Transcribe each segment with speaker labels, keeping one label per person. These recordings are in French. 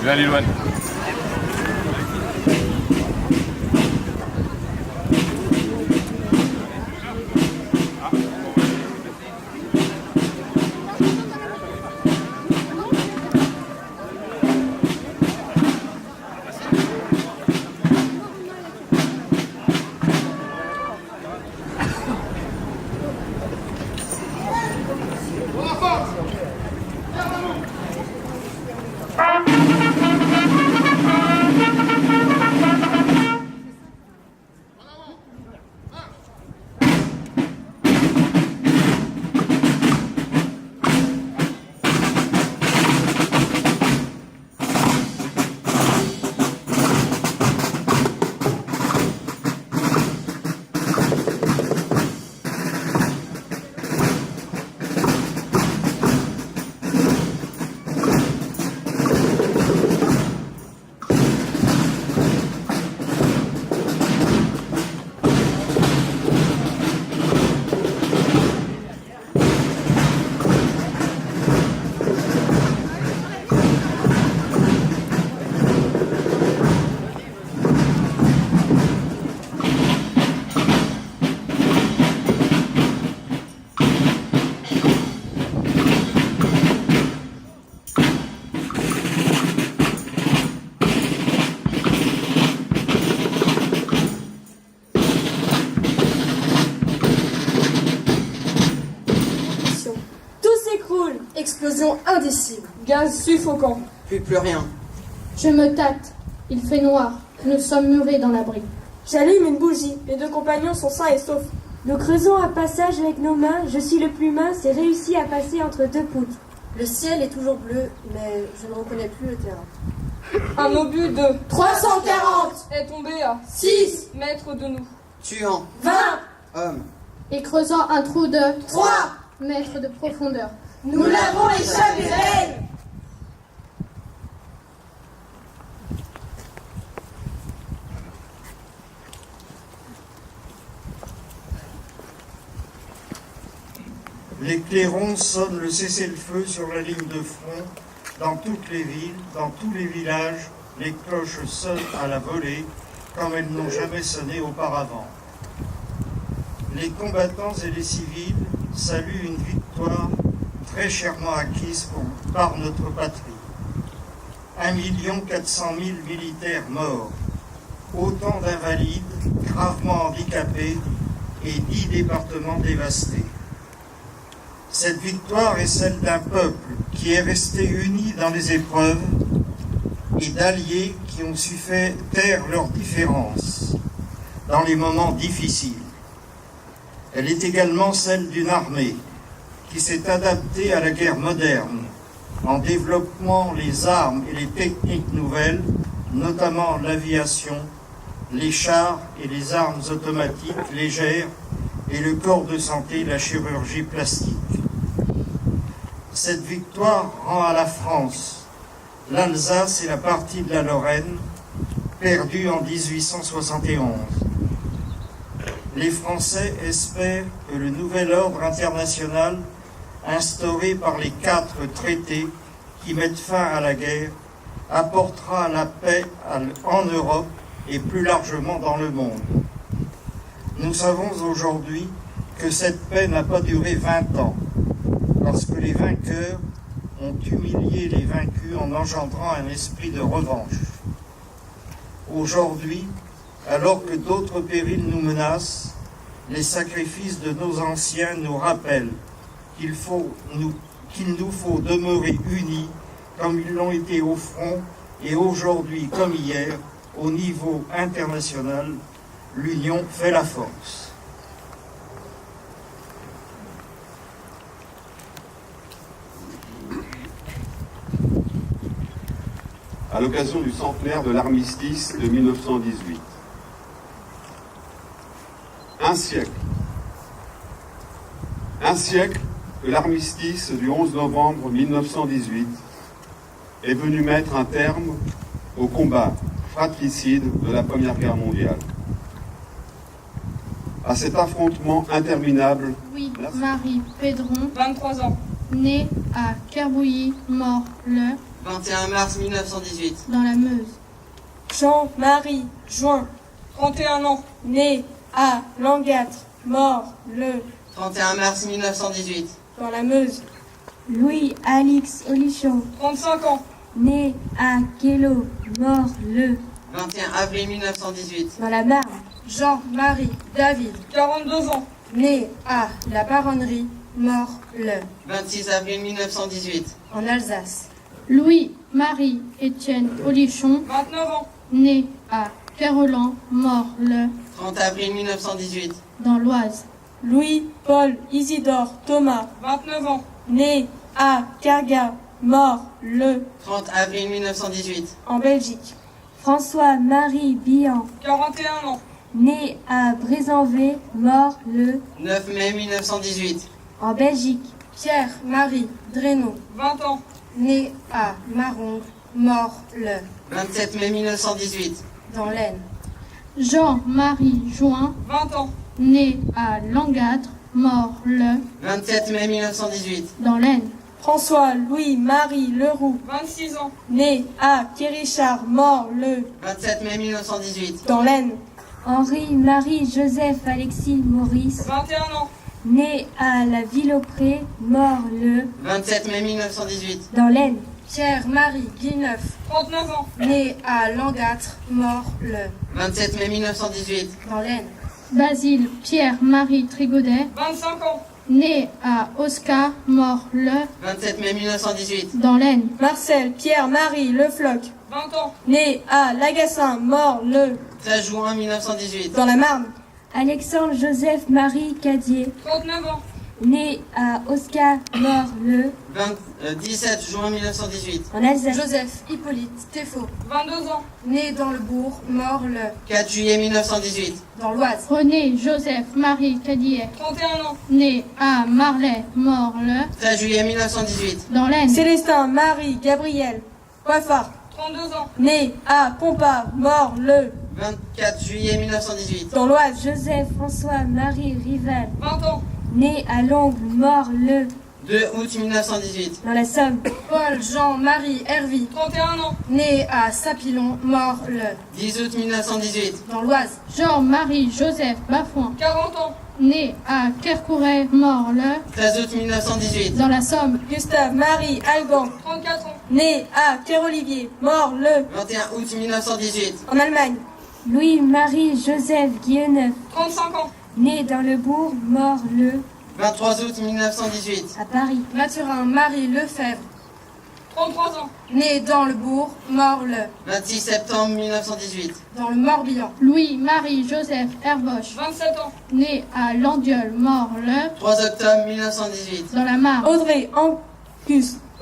Speaker 1: Viens, Lilouane.
Speaker 2: Explosion indicible.
Speaker 3: Gaz suffocant.
Speaker 4: Plus rien.
Speaker 5: Je me tâte. Il fait noir. Nous sommes murés dans l'abri.
Speaker 3: J'allume une bougie. Les deux compagnons sont sains et saufs.
Speaker 6: Nous creusons un passage avec nos mains. Je suis le plus mince et réussis à passer entre deux poutres.
Speaker 2: Le ciel est toujours bleu, mais je ne reconnais plus le terrain.
Speaker 3: Un obus de
Speaker 2: 340
Speaker 3: est tombé à
Speaker 2: 6
Speaker 3: mètres de nous.
Speaker 4: Tuant
Speaker 2: 20
Speaker 4: hommes.
Speaker 5: Et creusant un trou de
Speaker 2: 3
Speaker 5: mètres de profondeur.
Speaker 2: Nous l'avons échappé, reine.
Speaker 7: Les clairons sonnent le cessez-le-feu sur la ligne de front. Dans toutes les villes, dans tous les villages, les cloches sonnent à la volée, comme elles n'ont jamais sonné auparavant. Les combattants et les civils saluent une victoire très chèrement acquise par notre patrie. 1 400 000 militaires morts, autant d'invalides gravement handicapés et 10 départements dévastés. Cette victoire est celle d'un peuple qui est resté uni dans les épreuves et d'alliés qui ont su faire taire leurs différences dans les moments difficiles. Elle est également celle d'une armée qui s'est adaptée à la guerre moderne en développant les armes et les techniques nouvelles, notamment l'aviation, les chars et les armes automatiques légères et le corps de santé, la chirurgie plastique. Cette victoire rend à la France l'Alsace et la partie de la Lorraine perdue en 1871. Les Français espèrent que le nouvel ordre international instauré par les 4 traités qui mettent fin à la guerre apportera la paix en Europe et plus largement dans le monde. Nous savons aujourd'hui que cette paix n'a pas duré 20 ans, parce que les vainqueurs ont humilié les vaincus en engendrant un esprit de revanche. Aujourd'hui, alors que d'autres périls nous menacent, les sacrifices de nos anciens nous rappellent qu'il nous faut demeurer unis comme ils l'ont été au front et aujourd'hui comme hier, au niveau international, l'union fait la force.
Speaker 8: À l'occasion du centenaire de l'armistice de 1918. Un siècle que l'armistice du 11 novembre 1918 est venu mettre un terme au combat fratricide de la Première Guerre mondiale. À cet affrontement interminable,
Speaker 5: Oui, Marie Pédron,
Speaker 3: 23 ans.
Speaker 5: née à Kerbouilly, mort le
Speaker 1: 21 mars 1918.
Speaker 5: dans la Meuse.
Speaker 3: Jean-Marie Juin, 31 ans, né à Langâtre, mort le
Speaker 1: 31 mars 1918.
Speaker 3: dans la Meuse.
Speaker 6: Louis-Alix Olichon,
Speaker 3: 35 ans,
Speaker 6: né à Quélo, mort le
Speaker 1: 21 avril 1918.
Speaker 6: dans la Marne.
Speaker 2: Jean-Marie David,
Speaker 3: 42 ans,
Speaker 2: né à la Baronnerie, mort le
Speaker 1: 26 avril 1918.
Speaker 2: en Alsace.
Speaker 5: Louis-Marie Étienne Olichon,
Speaker 3: 29 ans,
Speaker 5: né à Kérolan, mort le
Speaker 1: 30 avril 1918.
Speaker 5: dans l'Oise.
Speaker 3: Louis-Paul Isidore Thomas, 29 ans, né à Carga, mort le
Speaker 1: 30 avril 1918.
Speaker 3: en Belgique.
Speaker 6: François-Marie Bihan,
Speaker 3: 41 ans,
Speaker 6: né à Brésanvé, mort le
Speaker 1: 9 mai 1918.
Speaker 6: en Belgique.
Speaker 2: Pierre-Marie Drénaud,
Speaker 3: 20 ans,
Speaker 2: né à Marongue, mort le
Speaker 1: 27 mai 1918.
Speaker 2: dans l'Aisne.
Speaker 5: Jean-Marie Juin,
Speaker 3: 20 ans,
Speaker 5: né à Langâtre, mort le
Speaker 1: 27 mai 1918.
Speaker 5: dans l'Aisne.
Speaker 3: François-Louis-Marie Leroux, 26 ans, né à Quérichard, mort le
Speaker 1: 27 mai 1918.
Speaker 3: dans l'Aisne.
Speaker 6: Henri-Marie-Joseph Alexis Maurice,
Speaker 3: 21 ans,
Speaker 6: né à la Ville-au-Pré, mort le
Speaker 1: 27 mai 1918.
Speaker 6: dans l'Aisne.
Speaker 2: Pierre-Marie Guineuf,
Speaker 3: 39 ans,
Speaker 2: né à Langâtre, mort le
Speaker 1: 27 mai 1918.
Speaker 2: dans l'Aisne.
Speaker 5: Basile Pierre-Marie Trigaudet,
Speaker 3: 25 ans,
Speaker 5: né à Oscar, mort le
Speaker 1: 27 mai 1918.
Speaker 5: dans l'Aisne.
Speaker 3: Marcel Pierre-Marie Lefloc, 20 ans, né à Lagassin, mort le
Speaker 1: 13 juin 1918.
Speaker 3: dans la Marne.
Speaker 6: Alexandre Joseph Marie Cadier,
Speaker 3: 39 ans,
Speaker 6: né à Oscar, mort le
Speaker 1: 17 juin 1918.
Speaker 6: en Alsace.
Speaker 2: Joseph Hippolyte Théfaut,
Speaker 3: 22 ans,
Speaker 2: né dans le bourg, mort le
Speaker 1: 4 juillet 1918.
Speaker 2: dans l'Oise.
Speaker 5: René Joseph Marie Cadillet,
Speaker 3: 31 ans,
Speaker 5: né à Marlay, mort le
Speaker 1: 13 juillet 1918.
Speaker 5: dans l'Aisne.
Speaker 3: Célestin Marie Gabriel Coiffard, 32 ans, né à Pompa, mort le
Speaker 1: 24 juillet 1918.
Speaker 3: dans l'Oise.
Speaker 6: Joseph François Marie Rival,
Speaker 3: 20 ans,
Speaker 6: né à Longles, mort le
Speaker 1: 2 août 1918.
Speaker 6: dans la Somme.
Speaker 2: Paul Jean-Marie Hervy,
Speaker 3: 31 ans,
Speaker 2: né à Sapilon, mort le
Speaker 1: 10 août 1918.
Speaker 2: dans l'Oise.
Speaker 5: Jean-Marie Joseph Bafouin,
Speaker 3: 40 ans,
Speaker 5: né à Kercouret, mort le
Speaker 1: 13 août 1918.
Speaker 5: dans la Somme.
Speaker 3: Gustave Marie Algan, 34 ans, né à Pierre-Olivier, mort le
Speaker 1: 21 août 1918.
Speaker 3: en Allemagne.
Speaker 6: Louis-Marie Joseph Guilleneuf,
Speaker 3: 35 ans,
Speaker 6: né dans le bourg, mort le
Speaker 1: 23 août 1918.
Speaker 6: à Paris.
Speaker 2: Mathurin Marie Lefebvre,
Speaker 3: 33 ans,
Speaker 2: né dans le bourg, mort le
Speaker 1: 26 septembre 1918.
Speaker 2: dans le Morbihan.
Speaker 5: Louis-Marie Joseph Herboche,
Speaker 3: 27 ans,
Speaker 5: né à Landiol, mort le
Speaker 1: 3 octobre 1918.
Speaker 5: dans la Marne.
Speaker 3: Audrey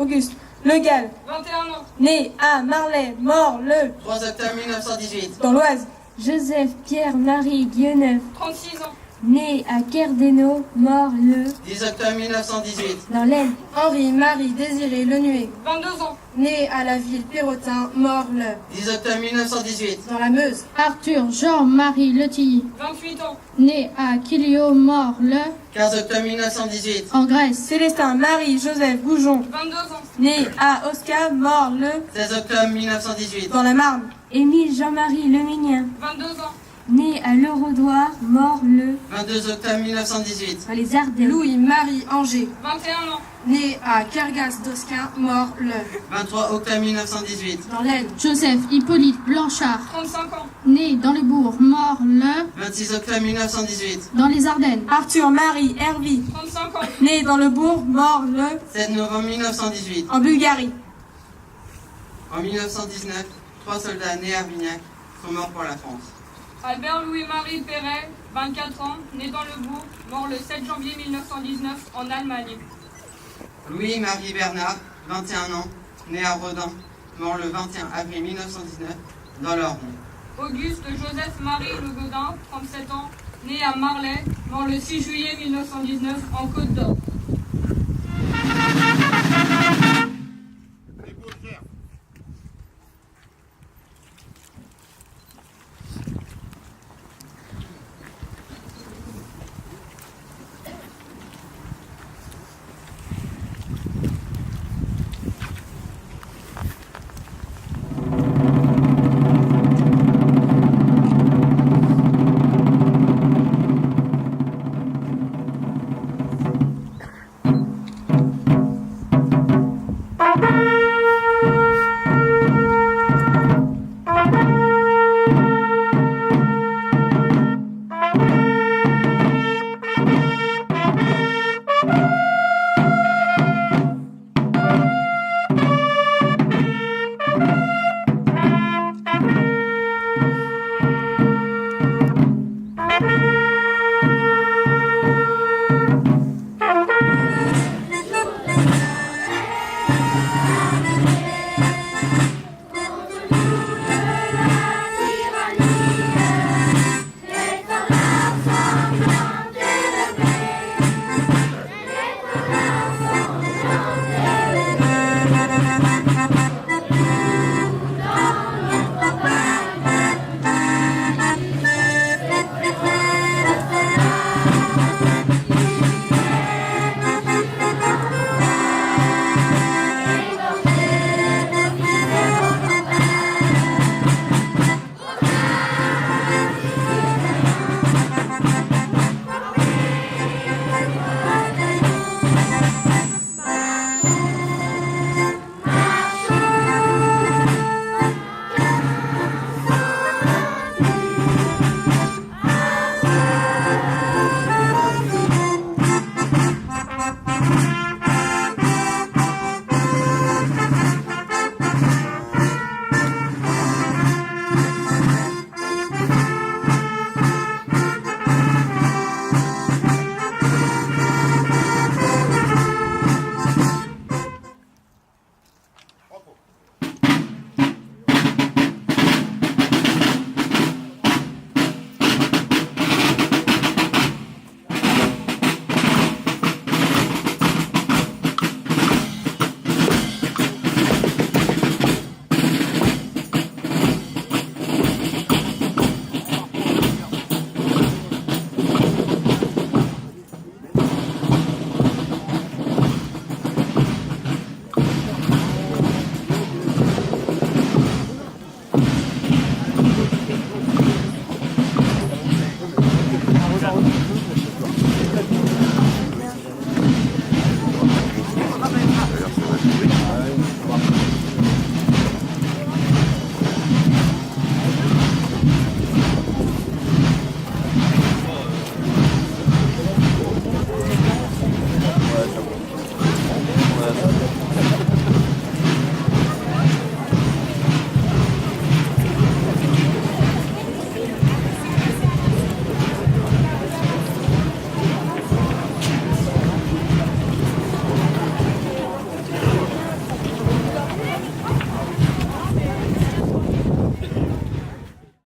Speaker 3: Auguste Le Gall, 21 ans, né à Marlay, mort le
Speaker 1: 3 octobre 1918.
Speaker 3: dans l'Oise.
Speaker 6: Joseph Pierre-Marie Guilleneuf,
Speaker 3: 36 ans,
Speaker 6: né à Kerdeno, mort le
Speaker 1: 10 octobre 1918.
Speaker 6: dans l'Aisne.
Speaker 2: Henri-Marie Désiré Lenuet,
Speaker 3: 22 ans,
Speaker 2: né à la ville Pérotin, mort le
Speaker 1: 10 octobre 1918.
Speaker 2: dans la Meuse.
Speaker 5: Arthur Jean-Marie Letilly,
Speaker 3: 28 ans,
Speaker 5: né à Quilio, mort le
Speaker 1: 15 octobre 1918.
Speaker 5: en Grèce.
Speaker 3: Célestin Marie Joseph Goujon, 22 ans, né à Oscar, mort le
Speaker 1: 16 octobre 1918.
Speaker 3: dans la Marne.
Speaker 6: Émile Jean-Marie Leminien,
Speaker 3: 22 ans,
Speaker 6: né à Lerodoir, mort le
Speaker 1: 22 octobre 1918.
Speaker 6: dans les Ardennes.
Speaker 2: Louis-Marie Anger,
Speaker 3: 21 ans,
Speaker 2: né à Kergas d'Osquin, mort le
Speaker 1: 23 octobre 1918.
Speaker 2: dans l'Aisne.
Speaker 5: Joseph Hippolyte Blanchard,
Speaker 3: 35 ans,
Speaker 5: né dans le bourg, mort le
Speaker 1: 26 octobre 1918.
Speaker 5: dans les Ardennes.
Speaker 3: Arthur Marie Hervy, 35 ans, né dans le bourg, mort le
Speaker 1: 7 novembre 1918.
Speaker 3: en Bulgarie.
Speaker 1: En 1919, 3 soldats nés à Vignac sont morts pour la France.
Speaker 3: Albert Louis-Marie Perret, 24 ans, né dans le bourg, mort le 7 janvier 1919 en Allemagne.
Speaker 1: Louis-Marie Bernard, 21 ans, né à Redun, mort le 21 avril 1919 dans l'Orne.
Speaker 3: Auguste Joseph Marie Le Gaudin, 37 ans, né à Marlay, mort le 6 juillet 1919 en Côte d'Or.